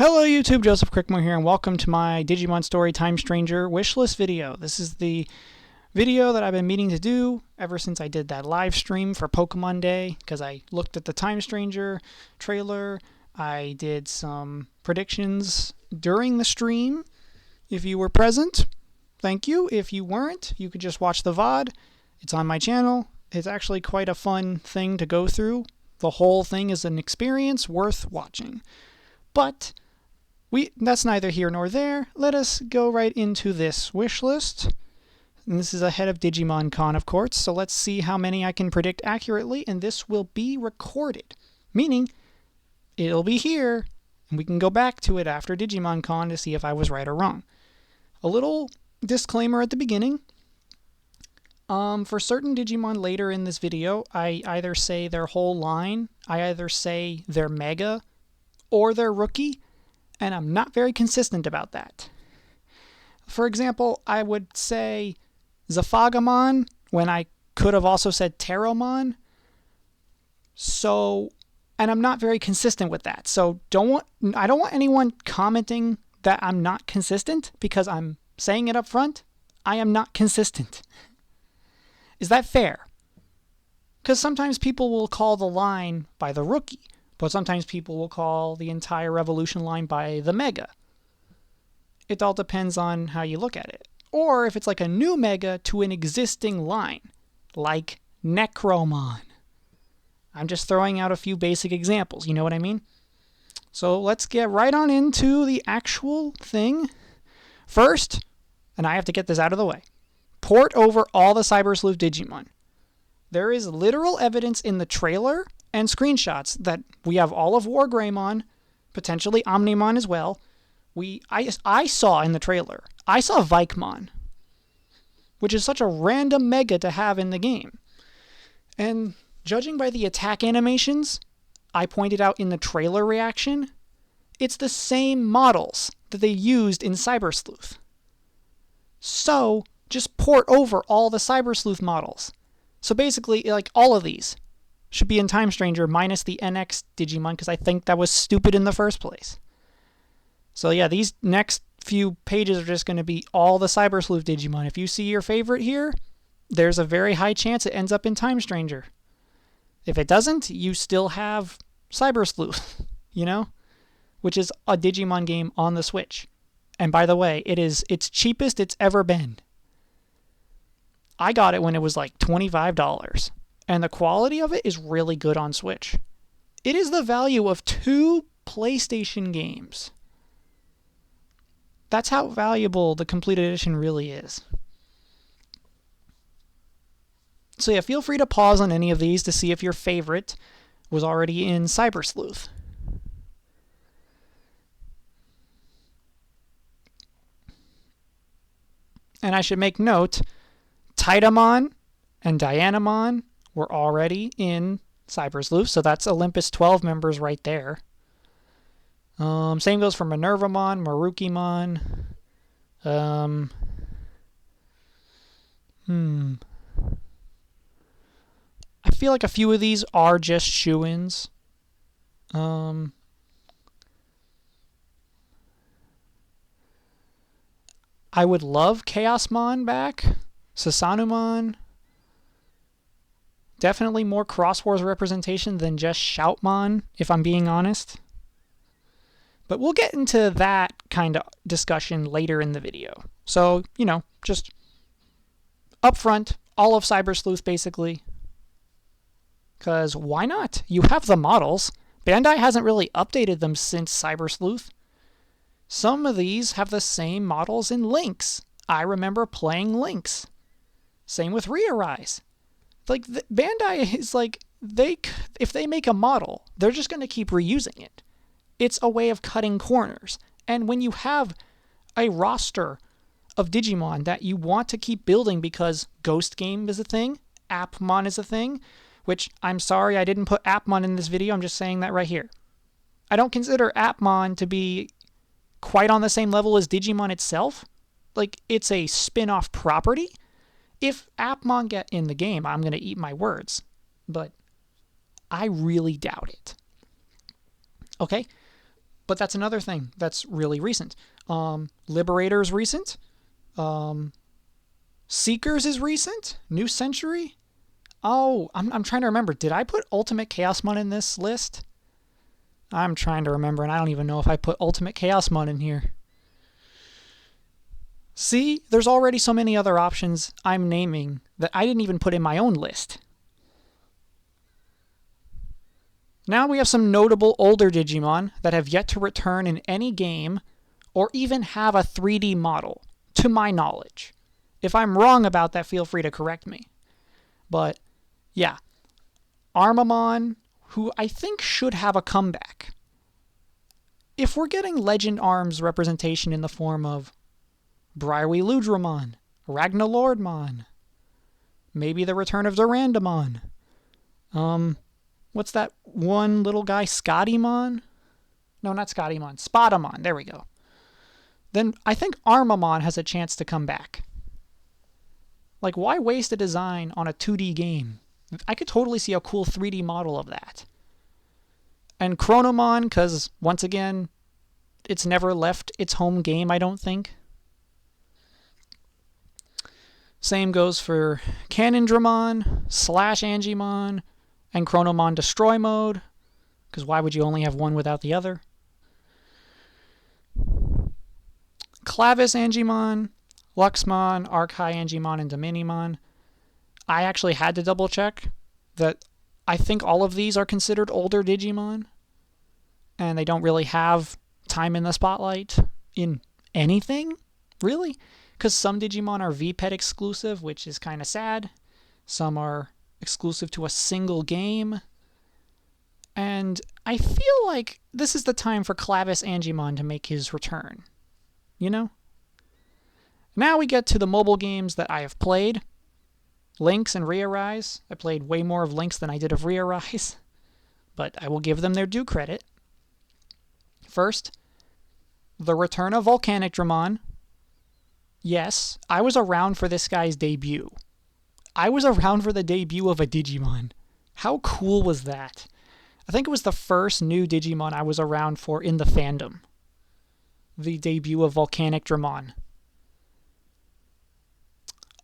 Hello YouTube, Joseph Crickmore here, and welcome to my Digimon Story Time Stranger wishlist video. This is the video that I've been meaning to do ever since I did that live stream for Pokemon Day, because I looked at the Time Stranger trailer. I did some predictions during the stream. If you were present, thank you. If you weren't, you could just watch the VOD. It's on my channel. It's actually quite a fun thing to go through. The whole thing is an experience worth watching. But that's neither here nor there. Let us go right into this wish list. And this is ahead of Digimon Con, of course, so let's see how many I can predict accurately, and this will be recorded. Meaning, it'll be here, and we can go back to it after Digimon Con to see if I was right or wrong. A little disclaimer at the beginning. For certain Digimon later in this video, I either say their whole line, I either say they're Mega, or they're Rookie, and I'm not very consistent about that. For example, I would say Zafagamon when I could have also said Teromon. And I'm not very consistent with that. So I don't want anyone commenting that I'm not consistent because I'm saying it up front. I am not consistent. Is that fair? Because sometimes people will call the line by the Rookie, but sometimes people will call the entire Revolution line by the Mega. It all depends on how you look at it. Or if it's like a new Mega to an existing line, like Necromon. I'm just throwing out a few basic examples, you know what I mean? So let's get right on into the actual thing. First, and I have to get this out of the way, port over all the Cyber Sleuth Digimon. There is literal evidence in the trailer and screenshots that we have all of Wargreymon, potentially Omnimon as well. I saw in the trailer, I saw Vikemon, which is such a random Mega to have in the game. And judging by the attack animations I pointed out in the trailer reaction, it's the same models that they used in Cyber Sleuth. So just port over all the Cyber Sleuth models. So basically, like, all of these should be in Time Stranger minus the NX Digimon, because I think that was stupid in the first place. So yeah, these next few pages are just going to be all the Cyber Sleuth Digimon. If you see your favorite here, there's a very high chance it ends up in Time Stranger. If it doesn't, you still have Cyber Sleuth, you know? Which is a Digimon game on the Switch. And by the way, it's cheapest it's ever been. I got it when it was like $25. And the quality of it is really good on Switch. It is the value of 2 PlayStation games. That's how valuable the Complete Edition really is. So yeah, feel free to pause on any of these to see if your favorite was already in Cyber Sleuth. And I should make note, Titamon and Dianamon were already in Cyber Sleuth, so that's Olympus 12 members right there. Same goes for Minervamon, Marukimon. I feel like a few of these are just shoo-ins. I would love Chaosmon back. Sasanumon. Definitely more Cross Wars representation than just Shoutmon, if I'm being honest. But we'll get into that kind of discussion later in the video. So, you know, just up front, all of Cyber Sleuth basically. Because why not? You have the models. Bandai hasn't really updated them since Cyber Sleuth. Some of these have the same models in Lynx. I remember playing Lynx. Same with Rearise. Like, Bandai is like, if they make a model, they're just going to keep reusing it. It's a way of cutting corners. And when you have a roster of Digimon that you want to keep building because Ghost Game is a thing, Appmon is a thing, which I'm sorry I didn't put Appmon in this video, I'm just saying that right here. I don't consider Appmon to be quite on the same level as Digimon itself. Like, it's a spin-off property. If Appmon get in the game, I'm going to eat my words. But I really doubt it. Okay? But that's another thing that's really recent. Liberator's recent. Seekers is recent. New Century. Oh, I'm trying to remember. Did I put Ultimate Chaosmon in this list? I'm trying to remember, and I don't even know if I put Ultimate Chaosmon in here. See, there's already so many other options I'm naming that I didn't even put in my own list. Now we have some notable older Digimon that have yet to return in any game or even have a 3D model, to my knowledge. If I'm wrong about that, feel free to correct me. But, yeah. Armamon, who I think should have a comeback. If we're getting Legend Arms representation in the form of Briarwee Ludramon, Ragnalordmon, maybe the return of Durandamon. What's that one little guy, Scottymon? No, not Scottymon, Spotamon, there we go. Then I think Armamon has a chance to come back. Like, why waste a design on a 2D game? I could totally see a cool 3D model of that. And Chronomon, because, once again, it's never left its home game, I don't think. Same goes for Canondramon, /Angimon, and Chronomon Destroy Mode, because why would you only have one without the other? Clavis Angimon, Luxmon, Archai Angimon, and Dominimon. I actually had to double check that I think all of these are considered older Digimon, and they don't really have time in the spotlight in anything, really. Because some Digimon are VPET exclusive, which is kind of sad. Some are exclusive to a single game. And I feel like this is the time for Clavis Angimon to make his return. You know? Now we get to the mobile games that I have played. Lynx and Rearise. I played way more of Lynx than I did of Rearise. But I will give them their due credit. First, the return of Volcanic Dramon. Yes, I was around for this guy's debut. I was around for the debut of a Digimon. How cool was that? I think it was the first new Digimon I was around for in the fandom. The debut of Volcanic Dramon.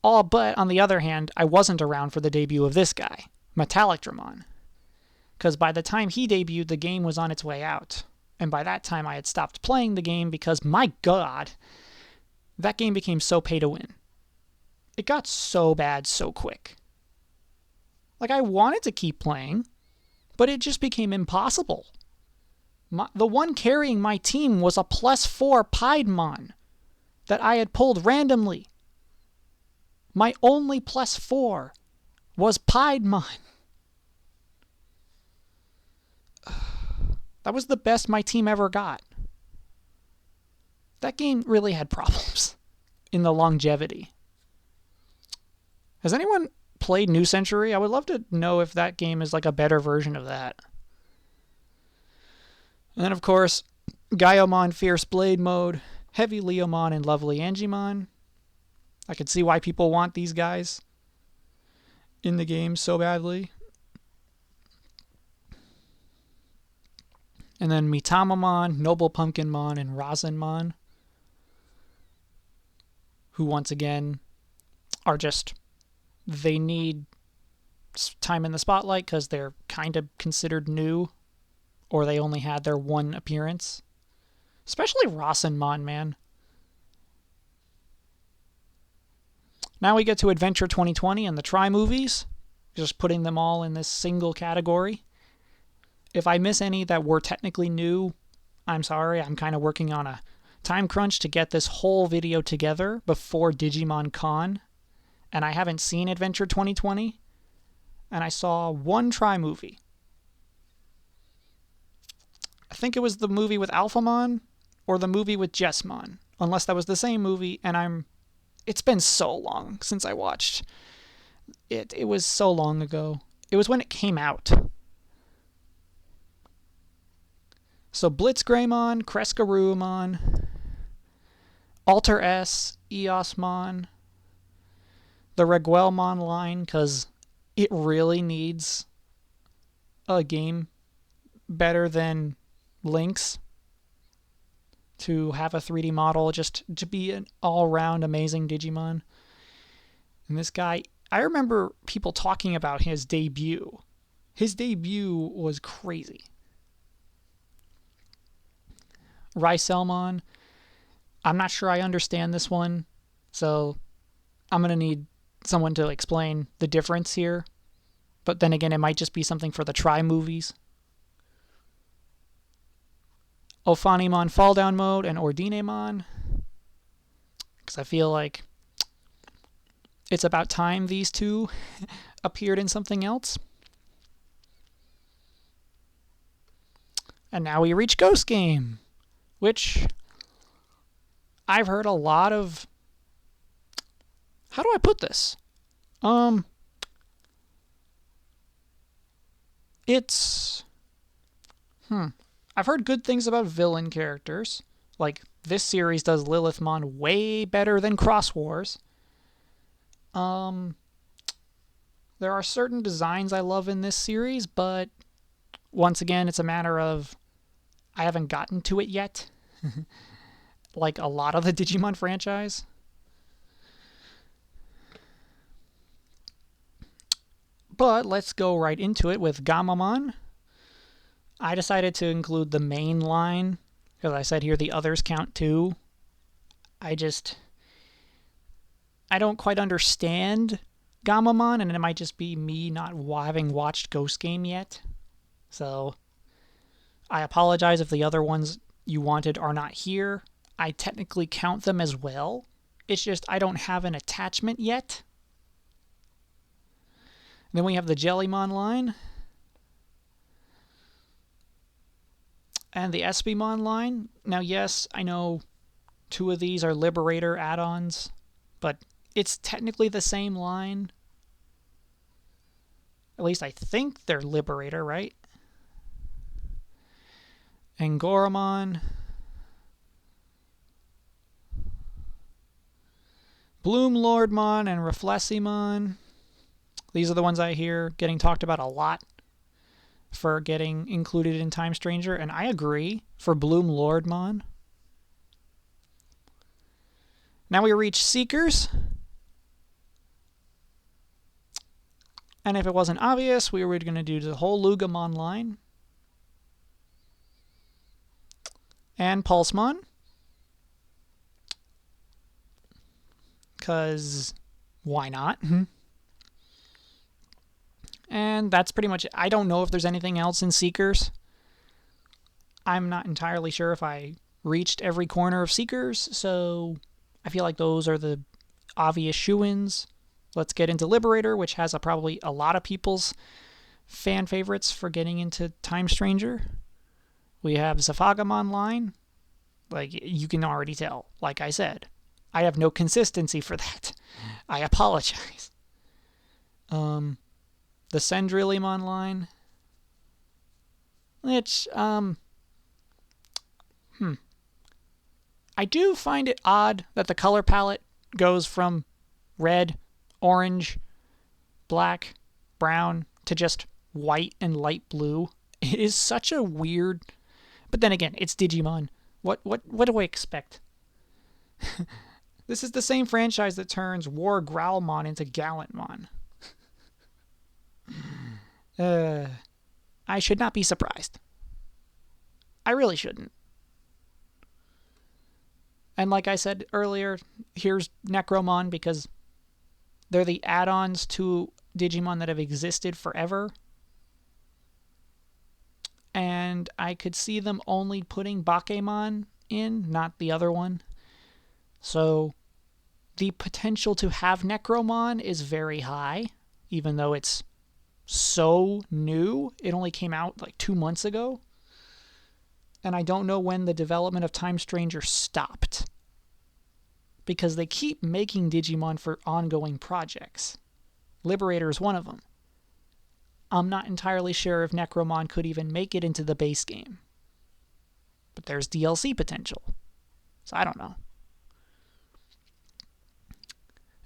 Oh, but on the other hand, I wasn't around for the debut of this guy, Metallic Dramon. Because by the time he debuted, the game was on its way out. And by that time, I had stopped playing the game because, my god, that game became so pay to win. It got so bad so quick. Like, I wanted to keep playing, but it just became impossible. The one carrying my team was a +4 Piedmon that I had pulled randomly. My only +4 was Piedmon. That was the best my team ever got. That game really had problems in the longevity. Has anyone played New Century? I would love to know if that game is like a better version of that. And then, of course, Gaiomon Fierce Blade Mode, Heavy Leomon, and Lovely Angimon. I can see why people want these guys in the game so badly. And then Mitamamon, Noble Pumpkinmon, and Rosinmon, who once again are just, they need time in the spotlight because they're kind of considered new, or they only had their one appearance. Especially Rosinmon, man. Now we get to Adventure 2020 and the Tri-Movies, just putting them all in this single category. If I miss any that were technically new, I'm sorry. I'm kind of working on a time crunch to get this whole video together before Digimon Con. And I haven't seen Adventure 2020. And I saw one Tri-Movie. I think it was the movie with Alphamon or the movie with Jessmon. Unless that was the same movie, and it's been so long since I watched it. It was so long ago. It was when it came out. So Blitzgreymon, Crescarumon, Alter S, Eosmon, the Reguelmon line, because it really needs a game better than Lynx. to have a 3D model, just to be an all-round amazing Digimon. And this guy, I remember people talking about his debut. His debut was crazy. Ryselmon, I'm not sure I understand this one, so I'm going to need someone to explain the difference here. But then again, it might just be something for the Try movies. Ophanimon Fall Down Mode and Ordinemon. Because I feel like it's about time these two appeared in something else. And now we reach Ghost Game, which I've heard a lot of... How do I put this? It's... I've heard good things about villain characters. Like, this series does Lilithmon way better than Cross Wars. There are certain designs I love in this series, but once again, it's a matter of I haven't gotten to it yet. Like a lot of the Digimon franchise. But let's go right into it with Gammamon. I decided to include the main line, because I said here the others count too. I don't quite understand Gammamon, and it might just be me not having watched Ghost Game yet. So, I apologize if the other ones you wanted are not here. I technically count them as well. It's just I don't have an attachment yet. Then we have the Jellymon line. And the Espimon line. Now, yes, I know 2 of these are Liberator add-ons, but it's technically the same line. At least I think they're Liberator, right? Angoramon. Bloomlordmon and Refleximon. These are the ones I hear getting talked about a lot for getting included in Time Stranger, and I agree for Bloomlordmon. Now we reach Seekers. And if it wasn't obvious, we were going to do the whole Lugamon line. And Pulsemon. Because why not? And that's pretty much it. I don't know if there's anything else in Seekers. I'm not entirely sure if I reached every corner of Seekers, so I feel like those are the obvious shoo-ins. Let's get into Liberator, which has probably a lot of people's fan favorites for getting into Time Stranger. We have Zaphagamon line. Like, you can already tell. Like I said, I have no consistency for that. I apologize. The Sendrillimon line. Which, I do find it odd that the color palette goes from red, orange, black, brown to just white and light blue. It is such a weird... But then again, it's Digimon. What do I expect? This is the same franchise that turns War Growlmon into Gallantmon. I should not be surprised. I really shouldn't. And like I said earlier, here's Necromon because they're the add-ons to Digimon that have existed forever. And I could see them only putting Bakemon in, not the other one. So the potential to have Necromon is very high, even though it's so new. It only came out like 2 months ago. And I don't know when the development of Time Stranger stopped. Because they keep making Digimon for ongoing projects. Liberator is one of them. I'm not entirely sure if Necromon could even make it into the base game. But there's DLC potential. So I don't know.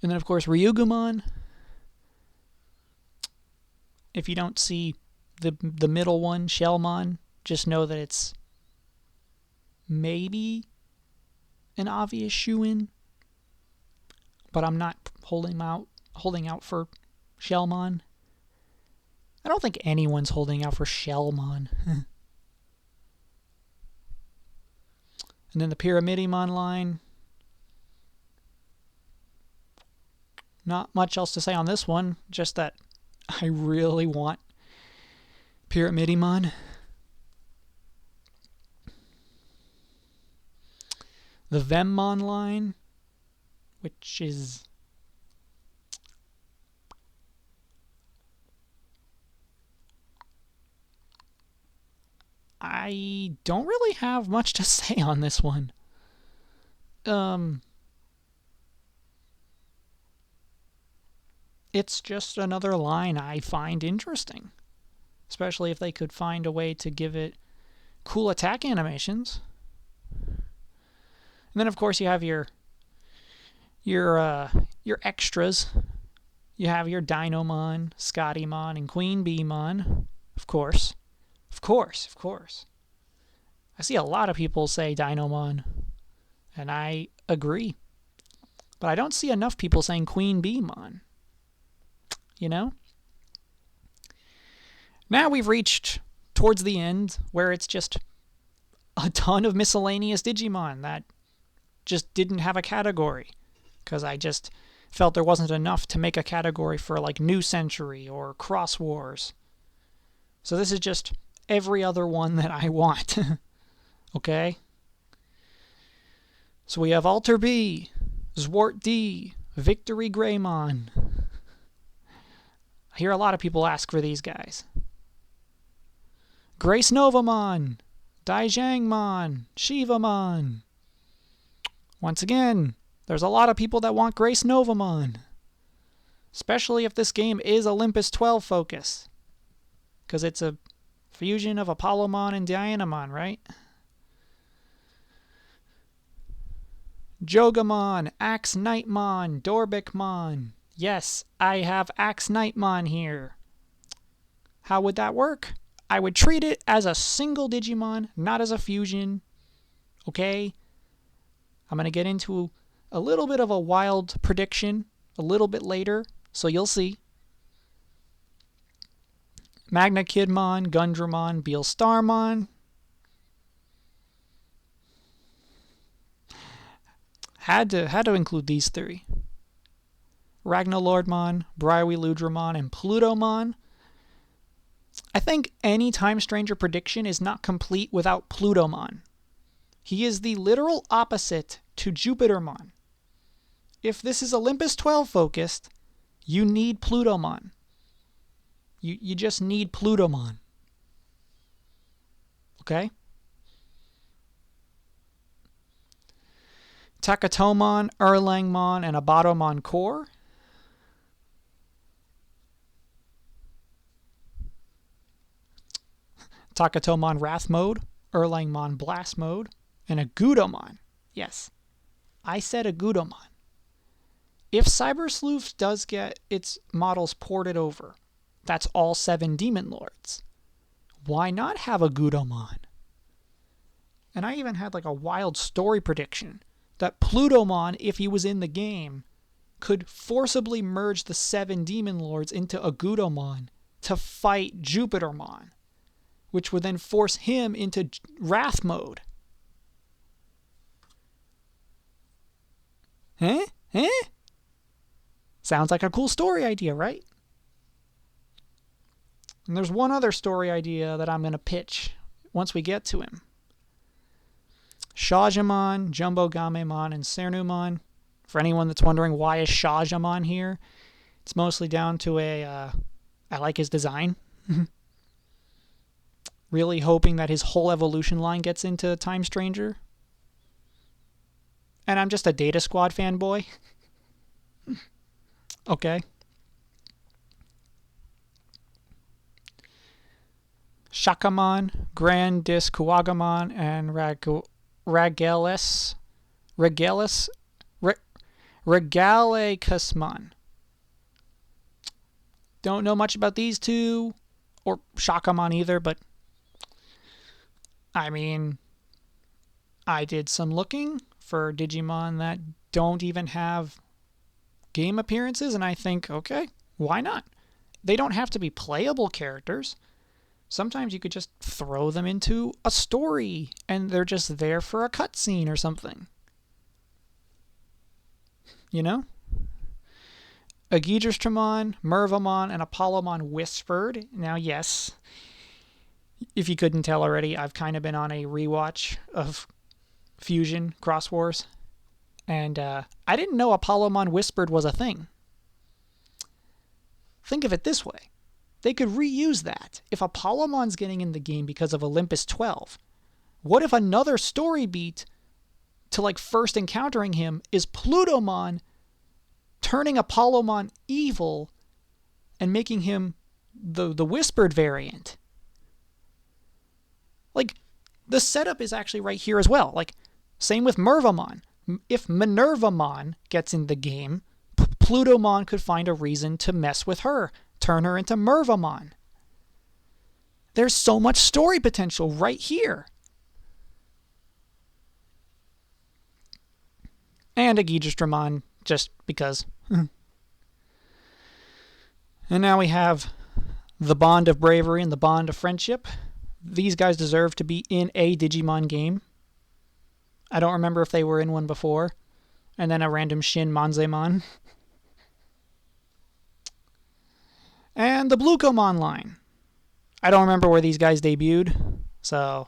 And then of course Ryugumon. If you don't see the middle one, Shellmon, just know that it's maybe an obvious shoe-in, but I'm not holding out for Shellmon. I don't think anyone's holding out for Shellmon. And then the Pyramidimon line. Not much else to say on this one, just that I really want Pyramidimon. The Vemmon line, which is I don't really have much to say on this one. It's just another line I find interesting, especially if they could find a way to give it cool attack animations. And then of course you have your extras. You have your Dinomon, Scottymon, and Queen Beemon, of course. Of course. I see a lot of people say Dinomon, and I agree. But I don't see enough people saying Queen Beemon. You know? Now we've reached towards the end where it's just a ton of miscellaneous Digimon that just didn't have a category. Because I just felt there wasn't enough to make a category for like New Century or Cross Wars. So this is just every other one that I want. Okay? So we have Alter B, Zwart D, Victory Greymon. I hear a lot of people ask for these guys. Grace Novamon, Daijangmon, Shivamon. Once again, there's a lot of people that want Grace Novamon. Especially if this game is Olympus 12 focus. Because it's a fusion of Apollomon and Dianamon, right? Jogamon, Axe Knightmon, Dorbikmon. Yes, I have Axe Knightmon here. How would that work? I would treat it as a single Digimon, not as a fusion. Okay? I'm going to get into a little bit of a wild prediction a little bit later, so you'll see. Magna Kidmon, Gundramon, Beelstarmon. Had to include these three. Ragnalordmon, Briarwyludramon, and Plutomon. I think any Time Stranger prediction is not complete without Plutomon. He is the literal opposite to Jupitermon. If this is Olympus 12 focused, you need Plutomon. You just need Plutomon. Okay? Takatomon, Erlangmon, and Abatomon Core. Takatomon Wrath Mode, Erlangmon Blast Mode, and Agudomon. Yes, I said Agudomon. If Cyber Sleuth does get its models ported over, that's all 7 Demon Lords. Why not have Agudomon? And I even had like a wild story prediction that Plutomon, if he was in the game, could forcibly merge the 7 Demon Lords into Agudomon to fight Jupitermon, which would then force him into Wrath Mode. Huh? Sounds like a cool story idea, right? And there's one other story idea that I'm going to pitch once we get to him. Shajamon, Jumbo Gamemon, and Cernumon. For anyone that's wondering why is Shajamon here, it's mostly down to I like his design. Really hoping that his whole evolution line gets into Time Stranger. And I'm just a Data Squad fanboy. Okay. Shakamon, Grandis, Kuwagamon, and Regalecusmon. Don't know much about these two, or Shakamon either, but I mean, I did some looking for Digimon that don't even have game appearances, and I think, okay, why not? They don't have to be playable characters. Sometimes you could just throw them into a story and they're just there for a cutscene or something. You know? Aegidrastramon, Mervamon, and Apollomon whispered. Now, yes, if you couldn't tell already, I've kind of been on a rewatch of Fusion Cross Wars. And I didn't know Apollomon whispered was a thing. Think of it this way. They could reuse that. If Apollomon's getting in the game because of Olympus 12, what if another story beat to like first encountering him is Plutomon turning Apollomon evil and making him the whispered variant? Like, the setup is actually right here as well. Like, same with Mervamon. If Minervamon gets in the game, Plutomon could find a reason to mess with her, turn her into Mervamon. There's so much story potential right here. And Aegidrastramon, just because. And now we have the bond of bravery and the bond of friendship. These guys deserve to be in a Digimon game. I don't remember if they were in one before. And then a random Shin Manzemon. And the Blucomon line. I don't remember where these guys debuted, so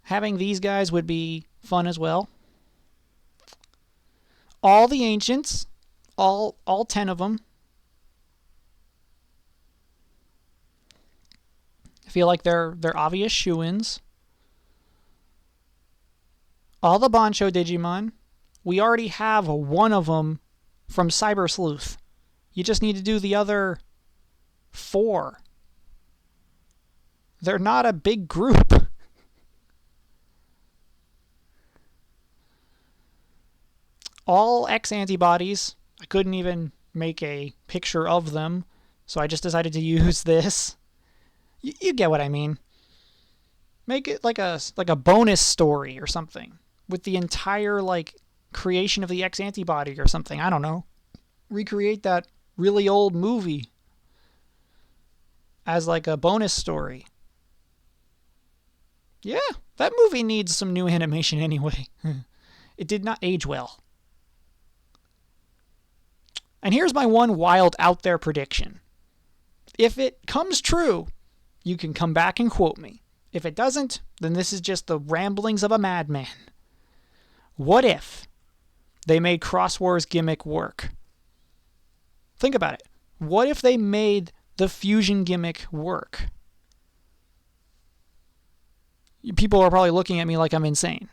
having these guys would be fun as well. All the ancients, all 10 of them. I feel like they're obvious shoo-ins. All the Bancho Digimon. We already have one of them from Cyber Sleuth. You just need to do the other 4. They're not a big group. All X antibodies. I couldn't even make a picture of them, so I just decided to use this. You get what I mean. Make it like a bonus story or something with the entire like creation of the X antibody or something. I don't know. Recreate that really old movie as like a bonus story. Yeah, that movie needs some new animation anyway. It did not age well. And here's my one wild out there prediction. If it comes true, you can come back and quote me. If it doesn't, then this is just the ramblings of a madman. What if they made Cross Wars gimmick work? Think about it. What if they made the fusion gimmick work? People are probably looking at me like I'm insane.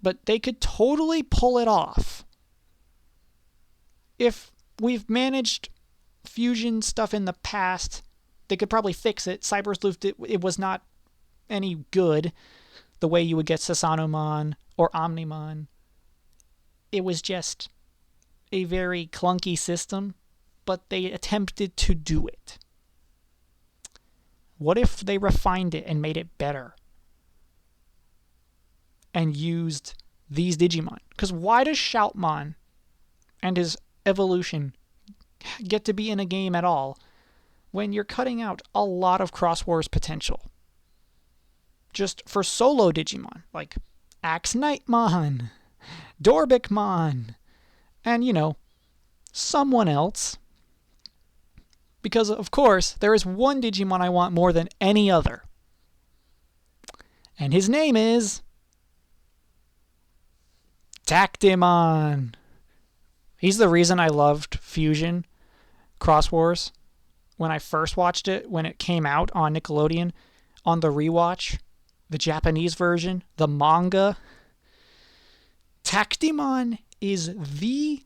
But they could totally pull it off. If we've managed fusion stuff in the past, they could probably fix it. Cyber Sleuth, it was not any good the way you would get Sasanomon or Omnimon. It was just a very clunky system, but they attempted to do it. What if they refined it and made it better? And used these Digimon? Because why does Shoutmon and his evolution get to be in a game at all when you're cutting out a lot of Cross Wars potential? Just for solo Digimon, like Axe Knightmon, Dorbikmon, and, someone else. Because, of course, there is one Digimon I want more than any other. And his name is Tactimon. He's the reason I loved Fusion Cross Wars when I first watched it, when it came out on Nickelodeon, on the rewatch, the Japanese version, the manga. Tactimon is the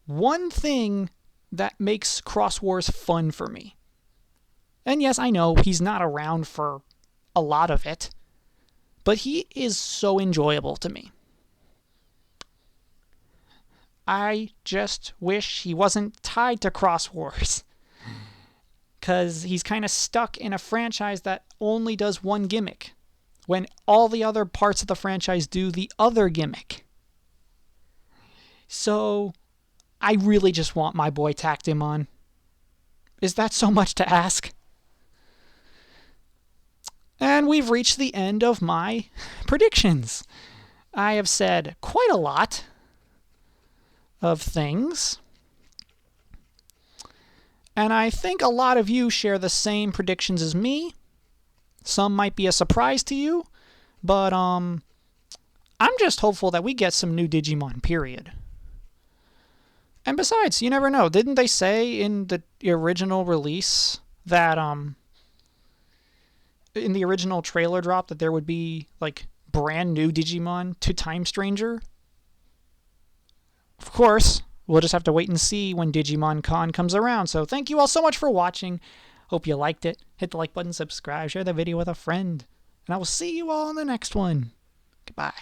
one thing that makes Cross Wars fun for me. And yes, I know he's not around for a lot of it, but he is so enjoyable to me. I just wish he wasn't tied to Cross Wars, because he's kind of stuck in a franchise that only does one gimmick. when all the other parts of the franchise do the other gimmick. So, I really just want my boy Tactimon. Is that so much to ask? And we've reached the end of my predictions. I have said quite a lot of things. And I think a lot of you share the same predictions as me. Some might be a surprise to you, but I'm just hopeful that we get some new Digimon, period. And besides, you never know. Didn't they say in the original release that in the original trailer drop that there would be like brand new Digimon to Time Stranger? Of course, we'll just have to wait and see when Digimon Con comes around. So thank you all so much for watching. Hope you liked it. Hit the like button, subscribe, share the video with a friend. And I will see you all in the next one. Goodbye.